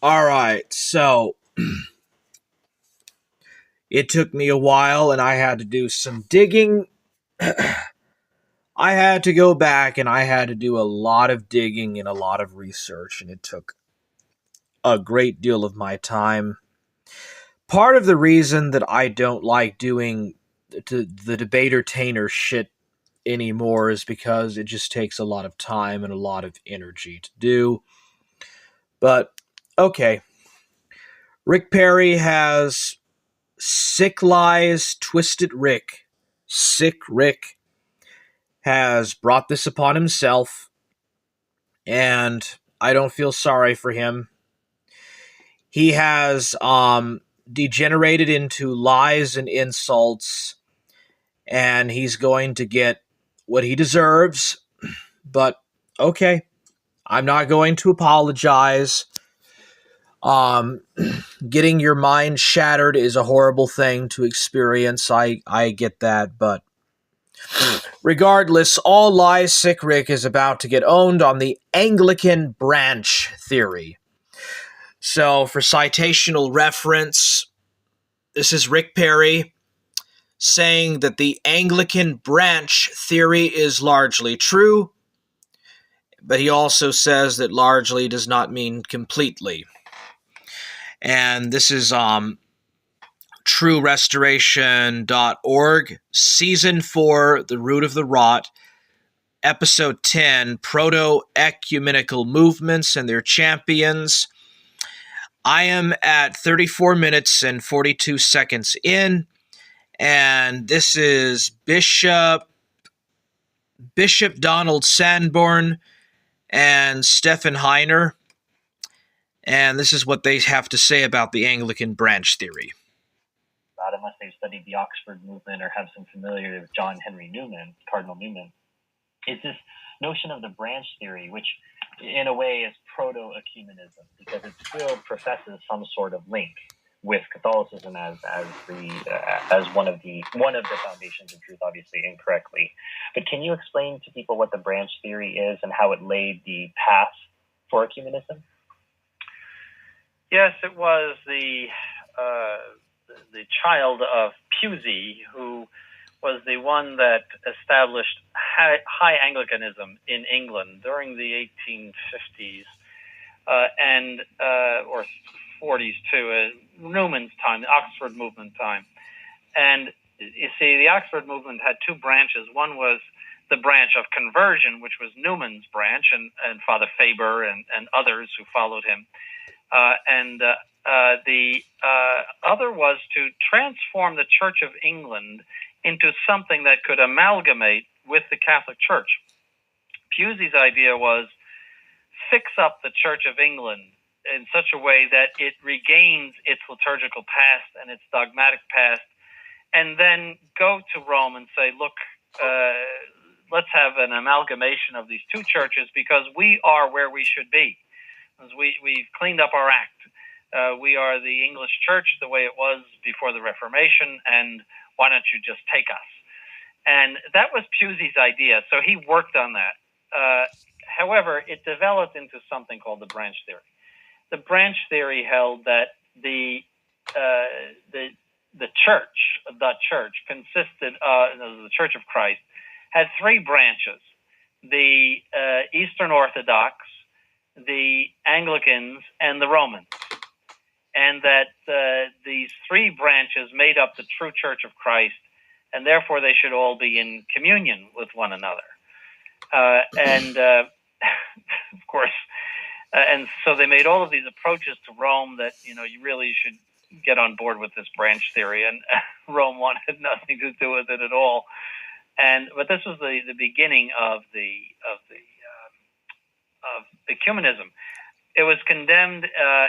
All right, so it took me a while and I had to do some digging. I had to go back and I had to do a lot of digging and a lot of research, and it took a great deal of my time. Part of the reason that I don't like doing the debater-tainer shit anymore is because it just takes a lot of time and a lot of energy to do. But, okay. Rick Perry has Sick Lies, Twisted Rick. Sick Rick has brought this upon himself, and I don't feel sorry for him. He has degenerated into lies and insults, and he's going to get what he deserves. But okay, I'm not going to apologize. Um, Getting your mind shattered is a horrible thing to experience. I get that, but regardless, all Lies Sic Ric is about to get owned on the Anglican Branch theory. So, for citational reference, this is Rick Perry saying that the Anglican Branch theory is largely true, but he also says that largely does not mean completely. And this is truerestoration.org, Season 4, The Root of the Rot, Episode 10, Proto-Ecumenical Movements and Their Champions. I am at 34 minutes and 42 seconds in, and this is Bishop Donald Sanborn and Stephen Heiner, and this is what they have to say about the Anglican Branch theory. Unless they've studied the Oxford movement or have some familiarity with John Henry Newman, Cardinal Newman, is this notion of the branch theory, which in a way is proto-ecumenism, because it still professes some sort of link with Catholicism as one of the foundations of truth, obviously incorrectly. But can you explain to people what the branch theory is and how it laid the path for ecumenism? Yes, it was the child of Pusey who was the one that established high Anglicanism in England during the 1850s or 40s too, Newman's time, the Oxford movement time. And you see, the Oxford movement had two branches. One was the branch of conversion, which was Newman's branch, and Father Faber and others who followed him. The other was to transform the Church of England into something that could amalgamate with the Catholic Church. Pusey's idea was fix up the Church of England in such a way that it regains its liturgical past and its dogmatic past, and then go to Rome and say, look, let's have an amalgamation of these two churches because we are where we should be. We've cleaned up our act. We are the English church the way it was before the Reformation, and why don't you just take us? And that was Pusey's idea, so he worked on that. However, it developed into something called the branch theory. The branch theory held that the church consisted the Church of Christ had three branches: the Eastern Orthodox, the Anglicans, and the Romans, and that these three branches made up the true Church of Christ, and therefore they should all be in communion with one another. Of course, and so they made all of these approaches to Rome that, you really should get on board with this branch theory, and Rome wanted nothing to do with it at all. But this was the beginning of ecumenism. It was condemned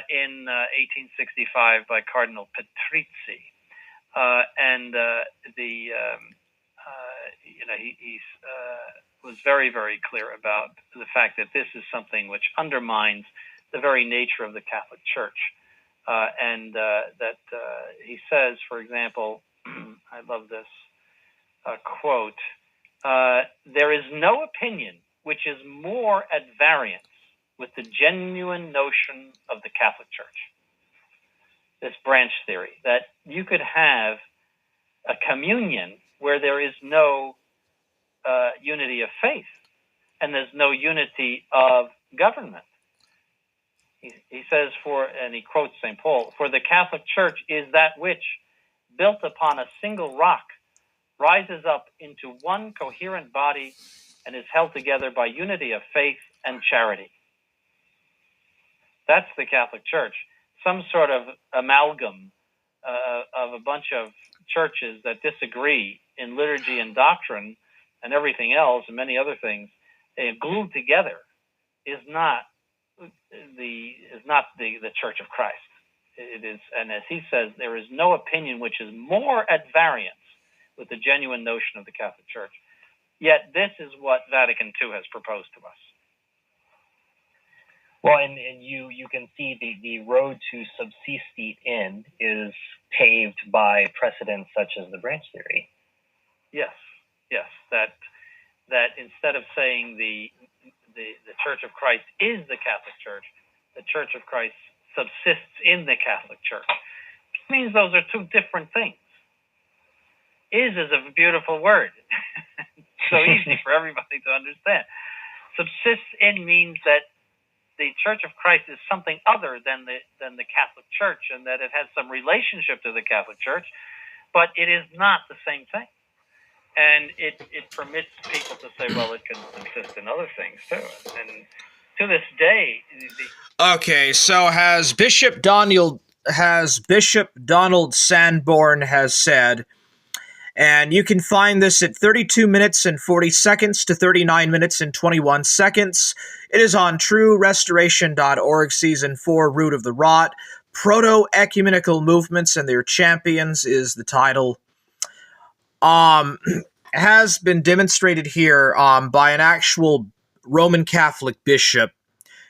in 1865 by Cardinal Patrizzi, he was very, very clear about the fact that this is something which undermines the very nature of the Catholic Church, he says, for example, I love this quote: "There is no opinion which is more at variance with the genuine notion of the Catholic Church. This branch theory, that you could have a communion where there is no unity of faith and there's no unity of government. He says, and he quotes St. Paul, "For the Catholic Church is that which, built upon a single rock, rises up into one coherent body and is held together by unity of faith and charity." That's the Catholic Church. Some sort of amalgam of a bunch of churches that disagree in liturgy and doctrine and everything else and many other things, glued together, is not the Church of Christ. It is, and as he says, there is no opinion which is more at variance with the genuine notion of the Catholic Church. Yet this is what Vatican II has proposed to us. Well, and you can see the road to subsistit in is paved by precedents such as the branch theory. Yes. That instead of saying the Church of Christ is the Catholic Church, the Church of Christ subsists in the Catholic Church. It means those are two different things. Is a beautiful word. So easy for everybody to understand. Subsists in means that the Church of Christ is something other than the Catholic Church, and that it has some relationship to the Catholic Church, but it is not the same thing. And it permits people to say, well, it can subsist in other things too. And to this day, okay, so has Bishop Donald Sanborn has said, and you can find this at 32 minutes and 40 seconds to 39 minutes and 21 seconds. It is on truerestoration.org, Season 4, Root of the Rot. Proto-Ecumenical Movements and Their Champions is the title. Has been demonstrated here by an actual Roman Catholic bishop,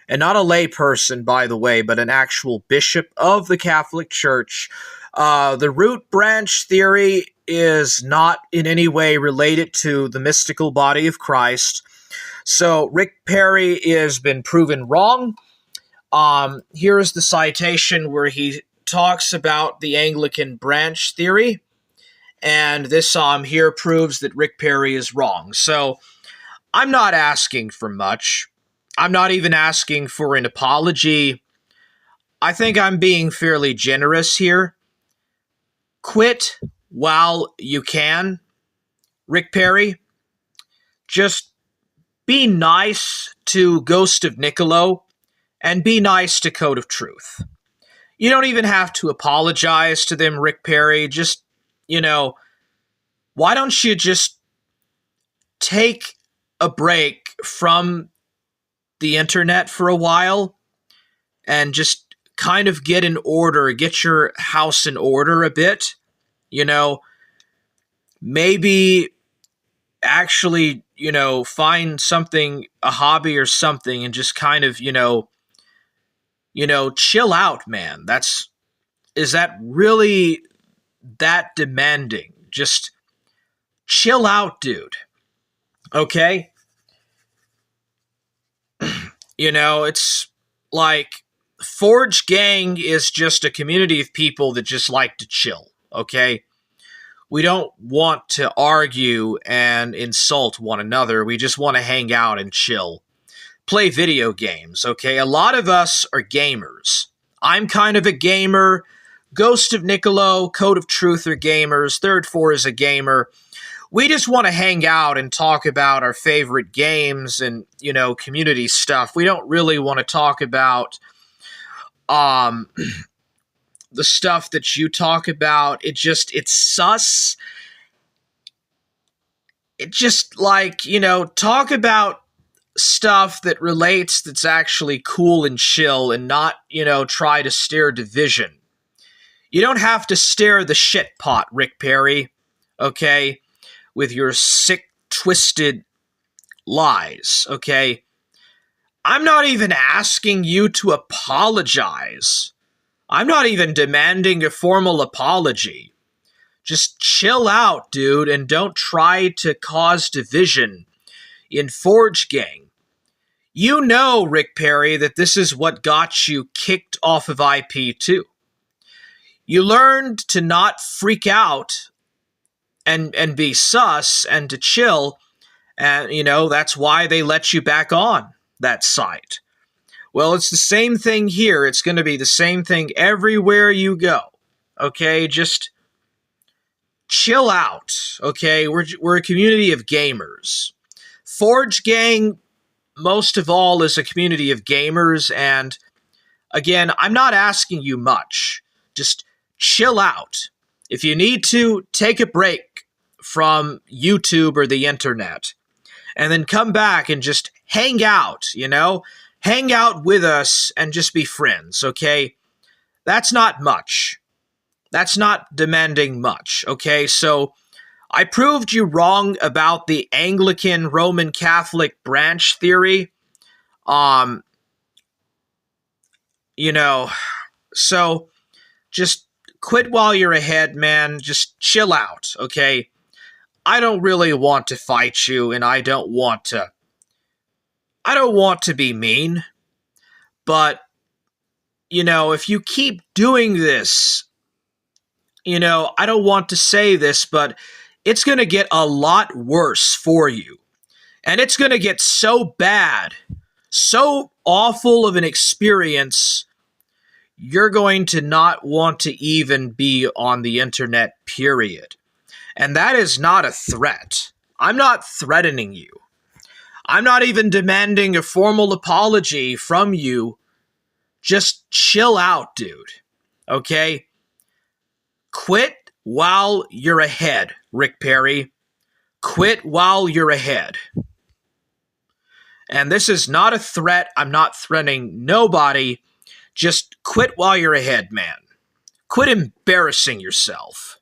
and not a lay person, by the way, but an actual bishop of the Catholic Church. The root branch theory is not in any way related to the mystical body of Christ. So Rick Perry has been proven wrong. Here is the citation where he talks about the Anglican branch theory. And this here proves that Rick Perry is wrong. So I'm not asking for much. I'm not even asking for an apology. I think I'm being fairly generous here. Quit while you can, Rick Perry. Just be nice to Ghost of Niccolo and be nice to Code of Truth. You don't even have to apologize to them, Rick Perry. Just, why don't you just take a break from the internet for a while and just kind of get in order, get your house in order a bit, maybe actually, find something, a hobby or something, and just kind of, chill out, man. Is that really that demanding? Just chill out, dude. Okay? It's like Forge Gang is just a community of people that just like to chill, okay? We don't want to argue and insult one another. We just want to hang out and chill. Play video games, okay? A lot of us are gamers. I'm kind of a gamer. Ghost of Niccolo, Code of Truth are gamers. Third Four is a gamer. We just want to hang out and talk about our favorite games and, community stuff. We don't really want to talk about the stuff that you talk about. It's sus. It just talk about stuff that relates that's actually cool and chill and not, try to stir division. You don't have to stir the shit pot, Rick Perry, okay, with your sick, twisted lies, okay? I'm not even asking you to apologize. I'm not even demanding a formal apology. Just chill out, dude, and don't try to cause division in Forge Gang. You know, Rick Perry, that this is what got you kicked off of IP2. You learned to not freak out and be sus and to chill, and that's why they let you back on that site. Well, it's the same thing here. It's going to be the same thing everywhere you go. Okay, just chill out. Okay, we're a community of gamers. Forge Gang, most of all, is a community of gamers, and again, I'm not asking you much. Just chill out. If you need to, take a break from YouTube or the internet, and then come back and just hang out, Hang out with us and just be friends, okay? That's not much. That's not demanding much, okay? So I proved you wrong about the Anglican Roman Catholic branch theory. So just quit while you're ahead, man. Just chill out, okay? I don't really want to fight you, and I don't want to be mean, but if you keep doing this, I don't want to say this, but it's going to get a lot worse for you. And it's going to get so bad, so awful of an experience, you're going to not want to even be on the internet, period. And that is not a threat. I'm not threatening you. I'm not even demanding a formal apology from you. Just chill out, dude. Okay? Quit while you're ahead, Rick Perry. Quit while you're ahead. And this is not a threat. I'm not threatening nobody. Just quit while you're ahead, man. Quit embarrassing yourself.